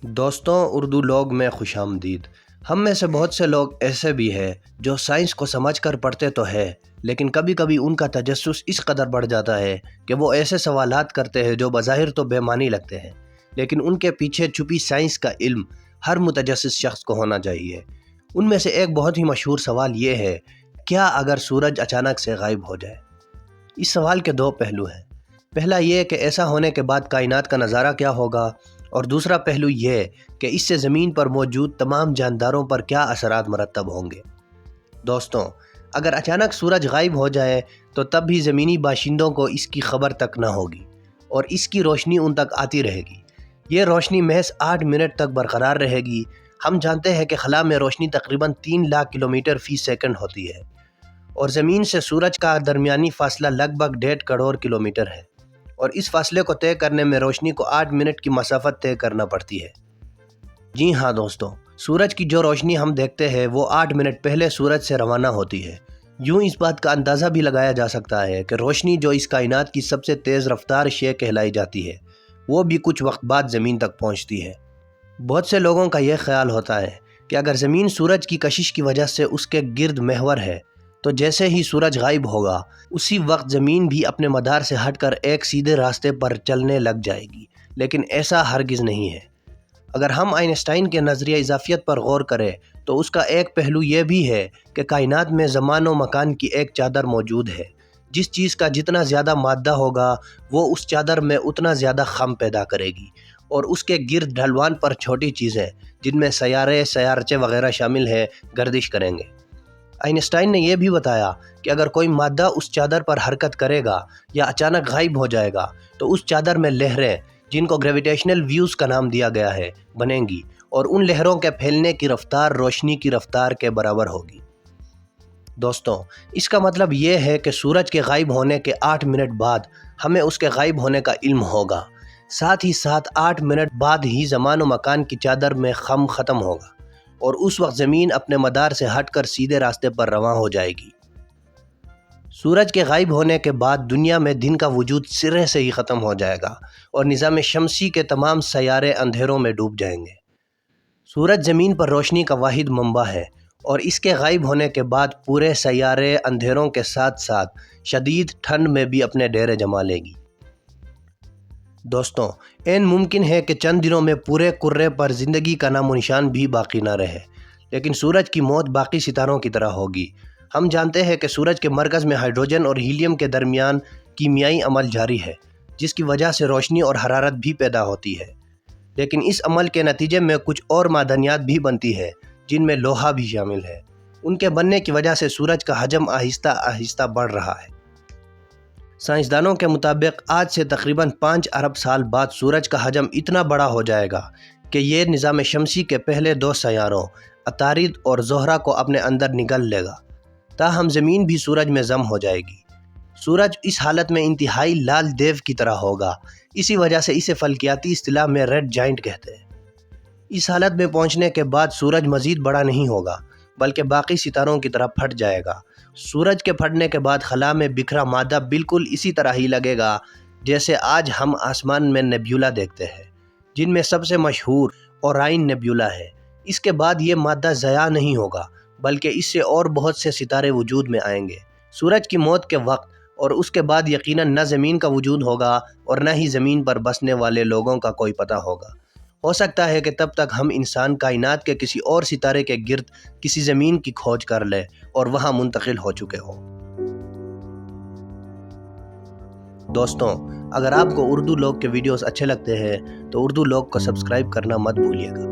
دوستوں، اردو لوگ میں خوش آمدید۔ ہم میں سے بہت سے لوگ ایسے بھی ہیں جو سائنس کو سمجھ کر پڑھتے تو ہے، لیکن کبھی کبھی ان کا تجسس اس قدر بڑھ جاتا ہے کہ وہ ایسے سوالات کرتے ہیں جو بظاہر تو بے معنی لگتے ہیں، لیکن ان کے پیچھے چھپی سائنس کا علم ہر متجسس شخص کو ہونا چاہیے۔ ان میں سے ایک بہت ہی مشہور سوال یہ ہے: کیا اگر سورج اچانک سے غائب ہو جائے؟ اس سوال کے دو پہلو ہیں۔ پہلا یہ کہ ایسا ہونے کے بعد کائنات کا نظارہ کیا ہوگا، اور دوسرا پہلو یہ کہ اس سے زمین پر موجود تمام جانداروں پر کیا اثرات مرتب ہوں گے۔ دوستوں، اگر اچانک سورج غائب ہو جائے تو تب بھی زمینی باشندوں کو اس کی خبر تک نہ ہوگی، اور اس کی روشنی ان تک آتی رہے گی۔ یہ روشنی محض 8 منٹ تک برقرار رہے گی۔ ہم جانتے ہیں کہ خلا میں روشنی تقریباً 3 لاکھ کلومیٹر فی سیکنڈ ہوتی ہے، اور زمین سے سورج کا درمیانی فاصلہ لگ بھگ 1.5 کروڑ کلومیٹر ہے، اور اس فاصلے کو طے کرنے میں روشنی کو 8 منٹ کی مسافت طے کرنا پڑتی ہے۔ جی ہاں دوستوں، سورج کی جو روشنی ہم دیکھتے ہیں وہ 8 منٹ پہلے سورج سے روانہ ہوتی ہے۔ یوں اس بات کا اندازہ بھی لگایا جا سکتا ہے کہ روشنی جو اس کائنات کی سب سے تیز رفتار شے کہلائی جاتی ہے، وہ بھی کچھ وقت بعد زمین تک پہنچتی ہے۔ بہت سے لوگوں کا یہ خیال ہوتا ہے کہ اگر زمین سورج کی کشش کی وجہ سے اس کے گرد محور ہے تو جیسے ہی سورج غائب ہوگا اسی وقت زمین بھی اپنے مدار سے ہٹ کر ایک سیدھے راستے پر چلنے لگ جائے گی، لیکن ایسا ہرگز نہیں ہے۔ اگر ہم آئنسٹائن کے نظریہ اضافیت پر غور کریں تو اس کا ایک پہلو یہ بھی ہے کہ کائنات میں زمان و مکان کی ایک چادر موجود ہے۔ جس چیز کا جتنا زیادہ مادہ ہوگا وہ اس چادر میں اتنا زیادہ خم پیدا کرے گی، اور اس کے گرد ڈھلوان پر چھوٹی چیزیں جن میں سیارے، سیارچے وغیرہ شامل ہیں گردش کریں گے۔ آئنسٹائن نے یہ بھی بتایا کہ اگر کوئی مادہ اس چادر پر حرکت کرے گا یا اچانک غائب ہو جائے گا تو اس چادر میں لہریں، جن کو گریویٹیشنل ویوز کا نام دیا گیا ہے، بنیں گی، اور ان لہروں کے پھیلنے کی رفتار روشنی کی رفتار کے برابر ہوگی۔ دوستوں، اس کا مطلب یہ ہے کہ سورج کے غائب ہونے کے 8 منٹ بعد ہمیں اس کے غائب ہونے کا علم ہوگا۔ ساتھ ہی ساتھ 8 منٹ بعد ہی زمان و مکان کی چادر میں خم ختم ہوگا، اور اس وقت زمین اپنے مدار سے ہٹ کر سیدھے راستے پر رواں ہو جائے گی۔ سورج کے غائب ہونے کے بعد دنیا میں دن کا وجود سرے سے ہی ختم ہو جائے گا، اور نظام شمسی کے تمام سیارے اندھیروں میں ڈوب جائیں گے۔ سورج زمین پر روشنی کا واحد منبع ہے، اور اس کے غائب ہونے کے بعد پورے سیارے اندھیروں کے ساتھ ساتھ شدید ٹھنڈ میں بھی اپنے ڈیرے جما لے گی۔ دوستوں، عین ممکن ہے کہ چند دنوں میں پورے کرے پر زندگی کا نام و نشان بھی باقی نہ رہے، لیکن سورج کی موت باقی ستاروں کی طرح ہوگی۔ ہم جانتے ہیں کہ سورج کے مرکز میں ہائیڈروجن اور ہیلیم کے درمیان کیمیائی عمل جاری ہے، جس کی وجہ سے روشنی اور حرارت بھی پیدا ہوتی ہے، لیکن اس عمل کے نتیجے میں کچھ اور معدنیات بھی بنتی ہے جن میں لوہا بھی شامل ہے۔ ان کے بننے کی وجہ سے سورج کا حجم آہستہ آہستہ بڑھ رہا ہے۔ سائنسدانوں کے مطابق آج سے تقریباً 5 ارب سال بعد سورج کا حجم اتنا بڑا ہو جائے گا کہ یہ نظام شمسی کے پہلے 2 سیاروں عطارد اور زہرہ کو اپنے اندر نگل لے گا، تاہم زمین بھی سورج میں ضم ہو جائے گی۔ سورج اس حالت میں انتہائی لال دیو کی طرح ہوگا، اسی وجہ سے اسے فلکیاتی اصطلاح میں ریڈ جائنٹ کہتے ہیں۔ اس حالت میں پہنچنے کے بعد سورج مزید بڑا نہیں ہوگا بلکہ باقی ستاروں کی طرح پھٹ جائے گا۔ سورج کے پھٹنے کے بعد خلا میں بکھرا مادہ بالکل اسی طرح ہی لگے گا جیسے آج ہم آسمان میں نیبیولا دیکھتے ہیں، جن میں سب سے مشہور اورائن نیبیولا ہے۔ اس کے بعد یہ مادہ ضیاع نہیں ہوگا بلکہ اس سے اور بہت سے ستارے وجود میں آئیں گے۔ سورج کی موت کے وقت اور اس کے بعد یقیناً نہ زمین کا وجود ہوگا اور نہ ہی زمین پر بسنے والے لوگوں کا کوئی پتہ ہوگا۔ ہو سکتا ہے کہ تب تک ہم انسان کائنات کے کسی اور ستارے کے گرد کسی زمین کی کھوج کر لے اور وہاں منتقل ہو چکے ہوں۔ دوستوں، اگر آپ کو اردو لوگ کے ویڈیوز اچھے لگتے ہیں تو اردو لوگ کو سبسکرائب کرنا مت بھولیے گا۔